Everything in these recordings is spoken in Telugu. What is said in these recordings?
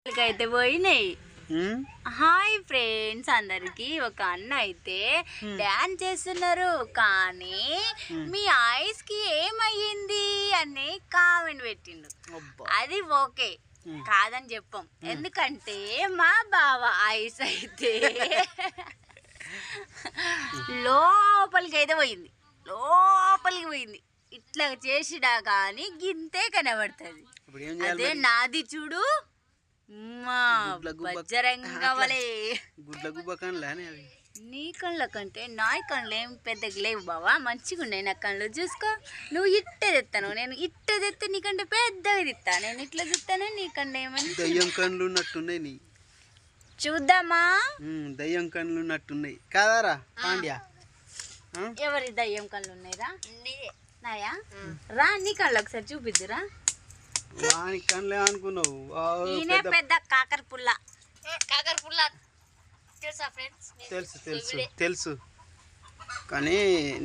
అయితే పోయినాయి. హాయ్ ఫ్రెండ్స్ అందరికి. ఒక అన్న అయితే డాన్స్ చేస్తున్నారు, కానీ మీ ఐస్ కి ఏమయ్యింది అని కామెంట్ పెట్టిండు. అది ఓకే కాదని చెప్పాం, ఎందుకంటే మా బావ ఐస్ అయితే లోపలికి పోయింది. ఇట్లా చేసిడా కానీ గింతే కనబడుతుంది. అదే నాది చూడు, నీ కళ్ళ కంటే నా కళ్ళు ఏం పెద్దగా లేవు బావా, మంచిగా ఉన్నాయి నా కళ్ళు. చూసుకో, నువ్వు ఇట్ట తెస్తాను, నేను ఇట్ట తెస్తే నీకంటే పెద్దగా తిత్తా. నేను ఇట్లా చూస్తాను, నీ కంటే ఏమని దయ్యం కళ్ళు ఉన్నట్టున్నాయి. నీ చూద్దామా? దయ్యం కళ్ళు ఉన్నట్టున్నాయి కాదారా పాండ్యా? ఎవరి దయ్యం కళ్ళు ఉన్నాయిరా? నాయా రా, నీ కళ్ళు ఒకసారి చూపిద్దురా. వాని కళ్ళే అనుకున్నావు, ఈయనే పెద్ద కాకర పుల్ల. తెలుసు కానీ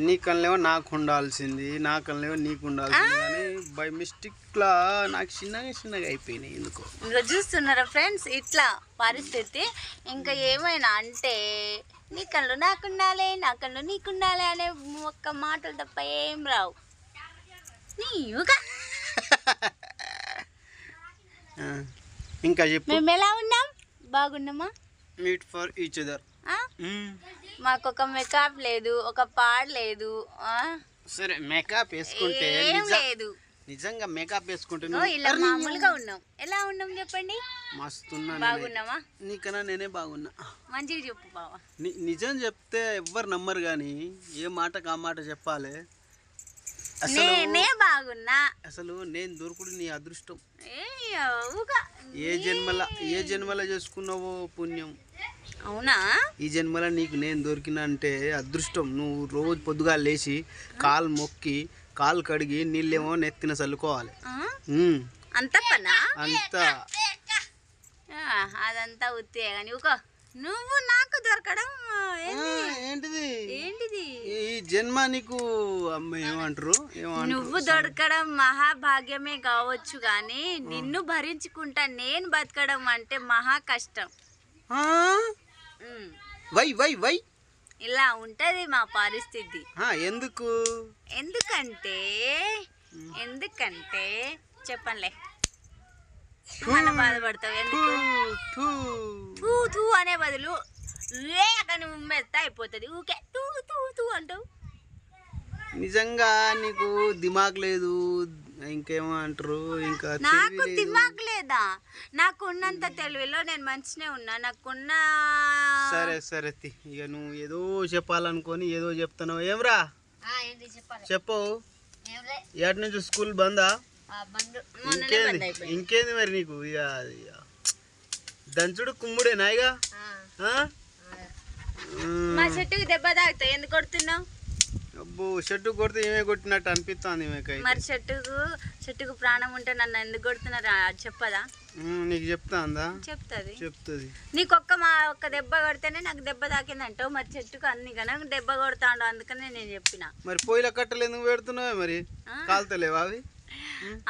నీ కళ్ళేమో నాకు ఉండాల్సింది, నా కళ్ళేమో నీకు ఉండాల్సింది, కానీ బై మిస్టేక్ లా నాకు చిన్నగా అయిపోయినాయి ఎందుకో. ఇంకా చూస్తున్నారా ఫ్రెండ్స్, ఇట్లా పరిస్థితి. ఇంకా ఏమైనా అంటే నీ కళ్ళు నాకుండాలి, నా కళ్ళు నీకుండాలి అనే ఒక్క మాటలు తప్ప ఏం రావు. నీవుగా ఇంకా చెప్పు, మేము ఎలా ఉన్నాం? బాగున్నామా? Meet for each other. మాకు ఒక మేకప్ లేదు, ఒక పాడ లేదు. సరే మేకప్ వేసుకుంటే లేదు, నిజంగా మేకప్ వేసుకుంటే ఇలా మామూలుగా ఉన్నాం. ఎలా ఉన్నాం చెప్పండి? మస్తున్నా. బాగున్నామా? నీకన్నా నేనే బాగున్నా. మంచిగా చెప్పు బావా. నిజం చెప్తే ఎవ్వరు నమ్మరు, కానీ ఏ మాటకు ఆ మాట చెప్పాలి. నేనే బాగున్నా. అసలు నేను దొరుకుడు నీ అదృష్టం. ఏ జన్మల చేసుకున్నావో పుణ్యం. అవునా? ఈ జన్మల నీకు నేను దొరికిన అంటే అదృష్టం. నువ్వు రోజు పొద్దుగా లేచి కాలు మొక్కి కాలు కడిగి నీళ్ళేమో నెత్తిన చల్లుకోవాలి. అంత పనా? అంతా అదంతా ఉత్తే కానీ నువ్వు నాకు దొరకడం ఏంటిది? ఏంటిది ఈ జన్మ నీకు ఏమంటారు? నువ్వు దొరకడం మహాభాగ్యమే కావచ్చు, కానీ నిన్ను భరించుకుంటా నేను బతకడం అంటే మహా కష్టం. వై ఇలా ఉంటది మా పరిస్థితి. ఎందుకంటే చెప్పనులే, మన బాధపడతావు. ఎందుకు తూ అనే బదులు అక్కడ ఉమ్మేస్తా అయిపోతుంది. ఊకే తూ తూ తూ అంటావు. నిజంగా నీకు దిమాగ్ లేదు, ఇంకేమో అంటారు. ఇంకా నాకు దిమాగ్ లేదా? నాకు ఉన్నంత తెలివిలో నేను మంచినే ఉన్నా. నాకున్న సరే ఇక నువ్వు ఏదో చెప్పాలనుకొని ఏదో చెప్తున్నావు. ఏమ్రా చెప్పు. ఏటి నుంచి స్కూల్ బందా? ఇంకేంది మరి నీకు? ఇక దంచుడు కుమ్ముడేనా? ఇక మా చెట్టుకి దెబ్బ తాగుతాయి. ఎందుకు కొడుతున్నావు? అబ్బో, చెట్టు కొడితే ఏమే కొట్టినట్టు అనిపిస్తుంది. మరి చెట్టుకు ప్రాణం ఉంటే నన్ను ఎందుకు కొడుతున్నారా? చెప్పదా? నీకు చెప్తాందా? చెప్తుంది. నీకు ఒక్క దెబ్బ కొడితేనే నాకు దెబ్బ తాకింది అంటావు. మరి చెట్టుకు అన్ని కన్నా దెబ్బ కొడతాడు, అందుకనే నేను చెప్పిన. మరి పొయ్యిల కట్టలు ఎందుకు పెడుతున్నావే? మరి కాలుతలేవా అవి?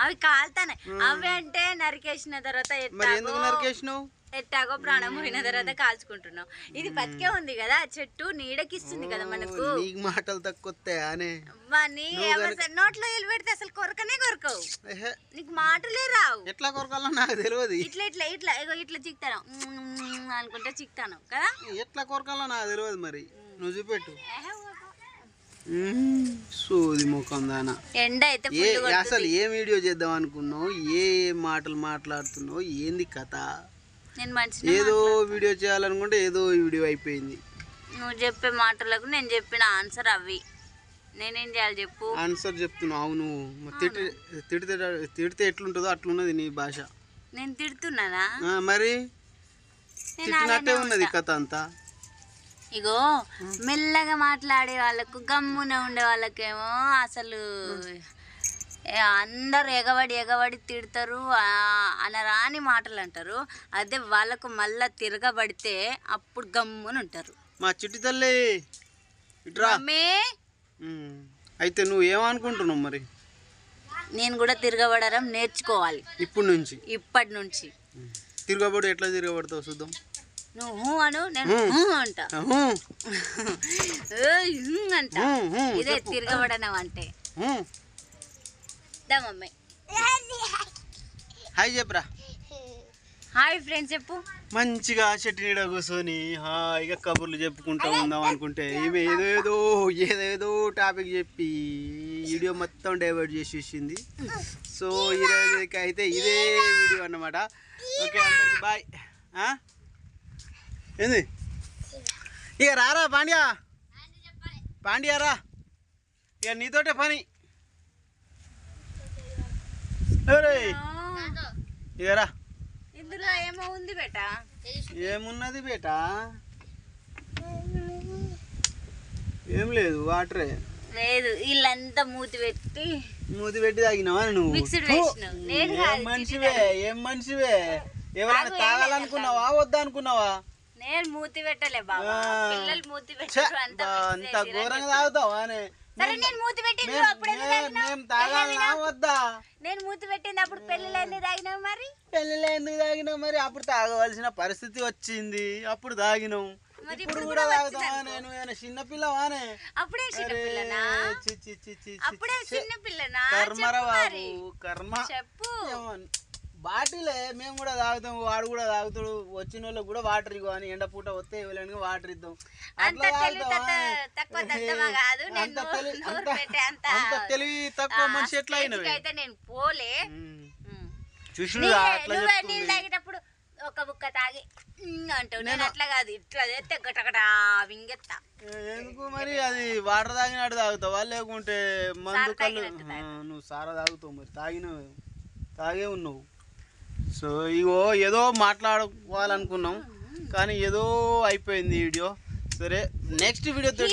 అవి కాలుతానే. అవి అంటే నరికేసిన తర్వాత ఎట్టాగో ప్రాణం పోయిన తర్వాత కాల్చుకుంటున్నావు. ఇది బతికే ఉంది కదా, చెట్టు నీడకిస్తుంది కదా మనకు. మాటలు తక్కువ నోట్లో ఎల్లు పెడితే అసలు కొరకనే కొరకవు. నీకు మాటలే రావు. ఎట్లా కొరకాలో నాకు తెలియదు. ఇట్లా చిక్తాను అనుకుంటే చిక్తాను కదా. ఎట్లా కొరకాలో నాకు తెలియదు. మరి నువ్వు చూపెట్టు. సోది ముఖం దానా. ఎండ అయితే అసలు ఏ వీడియో చేద్దాం అనుకున్నావు? ఏ మాటలు మాట్లాడుతున్నావు? ఏంది కథ? ఏదో వీడియో చేయాలనుకుంటే ఏదో వీడియో అయిపోయింది. నువ్వు చెప్పే మాటలకు నేను చెప్పిన ఆన్సర్ అవి. నేనేం చేయాలి చెప్పు? ఆన్సర్ చెప్తున్నావు. అవును, తిడితే ఎట్లుంటుందో అట్లున్నది నీ భాష. నేను తిడుతున్నానా? మరి తిట్టినట్టే ఉన్నది కథ అంతా. ఇగో మెల్లగా మాట్లాడే వాళ్ళకు, గమ్మున ఉండే వాళ్ళకేమో అసలు అందరు ఎగబడి తిడతారు, అనరాని మాటలు అంటారు. అదే వాళ్ళకు మళ్ళా తిరగబడితే అప్పుడు గమ్మున ఉంటారు. మా చిట్టి తల్లి అయితే నువ్వు ఏమనుకుంటున్నావు మరి? నేను కూడా తిరగబడడం నేర్చుకోవాలి ఇప్పటి నుంచి. తిరగబడు ఎట్లా తిరగబడతావు చూద్దాం. నువ్వు అను, నేను అంట అంట. ఇదే తిరగబడనం అంటే. మమ్మీ హాయ్ చెప్పరా. హాయ్ ఫ్రెండ్స్ చెప్పు. మంచిగా చెట్టు నీడ కూర్చొని హాయిగా కబుర్లు చెప్పుకుంటూ ఉందాం అనుకుంటే ఈమె ఏదేదో టాపిక్ చెప్పి వీడియో మొత్తం డైవర్ట్ చేసేసింది. సో ఈరోజుకి అయితే ఇదే వీడియో అన్నమాట. ఓకే అందరికి బాయ్. ఏంది ఇక రారా పాండ్యా రా, ఇక నీతోటే పని. ఇక రా. ఇందులో ఏమో ఉంది బేటా. ఏమున్నది బేటా? ఏం లేదు, వాటరే. లేదు, వీళ్ళంతా మూతి పెట్టి తాగినావా నువ్వు? ఏం మనిషివే? ఎవరైనా తాగాలనుకున్నావా వద్దా అనుకున్నావా? నేను మూతి పెట్టలే బాబా, పిల్లలు మూతి పెట్టారు. అంత ఘోరంగా తాగుతావా? సరే నేను మూతి పెట్టింది వద్దా? నేను మూతి పెట్టింది అప్పుడు పెళ్లిలో ఎందుకు తాగినావు మరి? పెళ్లిలో ఎందుకు తాగినావు మరి? అప్పుడు తాగవలసిన పరిస్థితి వచ్చింది, అప్పుడు తాగినావు. ఇప్పుడు కూడా తాగుతావా? నేను ఏమైనా చిన్నపిల్లవానే? అప్పుడే చిన్నపిల్లనా? అప్పుడే చిన్నపిల్లనా? కర్మరా బాబు, కర్మ. చెప్పు. బాటిలే మేము కూడా తాగుతాం, వాడు కూడా తాగుతాడు. వచ్చిన వాళ్ళకి కూడా వాటర్ ఇవ్వ అని, ఎండ పూట వస్తే ఎవరైనా వాటర్ ఇద్దాం. అంత తెలివి తక్కువ మనిషి ఎట్లా అయినవి? నేను పోలే. చూసి నీళ్ళు తాగేటప్పుడు ఒక బుక్క తాగి అంటావు, నేను అట్లా కాదు, ఇట్లా చేస్తే గటగటా వింగెత్తా. ఎందుకు మరి? అది వాటర్ తాగినట్టు తాగుతావా లేకుంటే మందు కళ్ళు? నువ్వు సారా తాగుతావు మరి, తాగే ఉన్నావు. సో ఇగో ఏదో మాట్లాడుకోవాలనుకున్నాం కానీ ఏదో అయిపోయింది వీడియో. సరే నెక్స్ట్ వీడియోతో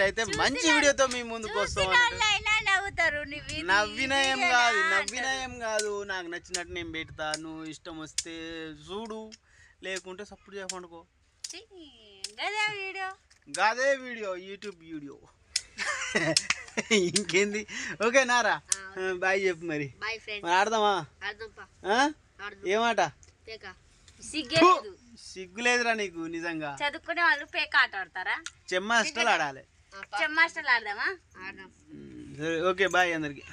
అయితే మంచి వీడియోతో మీ ముందుకు వస్తాం. నవ్విన ఏం కాదు, నాకు నచ్చినట్టు నేను పెడతా. నువ్వు ఇష్టం వస్తే చూడు, లేకుంటే సపోర్ట్ చేయకుండుకో. గదే వీడియో, యూట్యూబ్ వీడియో. ఇంకేంది? ఓకే నారా, బాయ్ చెప్పు. మరి ఆడదామా? ఏమాట? సిగ్గులేదురా నీకు నిజంగా? చదువుకునే వాళ్ళు పేక ఆట ఆడతారా? చెమ్మాస్టలు ఆడాలి. చెమ్మాస్టలు ఆడదామా? ఓకే బాయ్ అందరికి.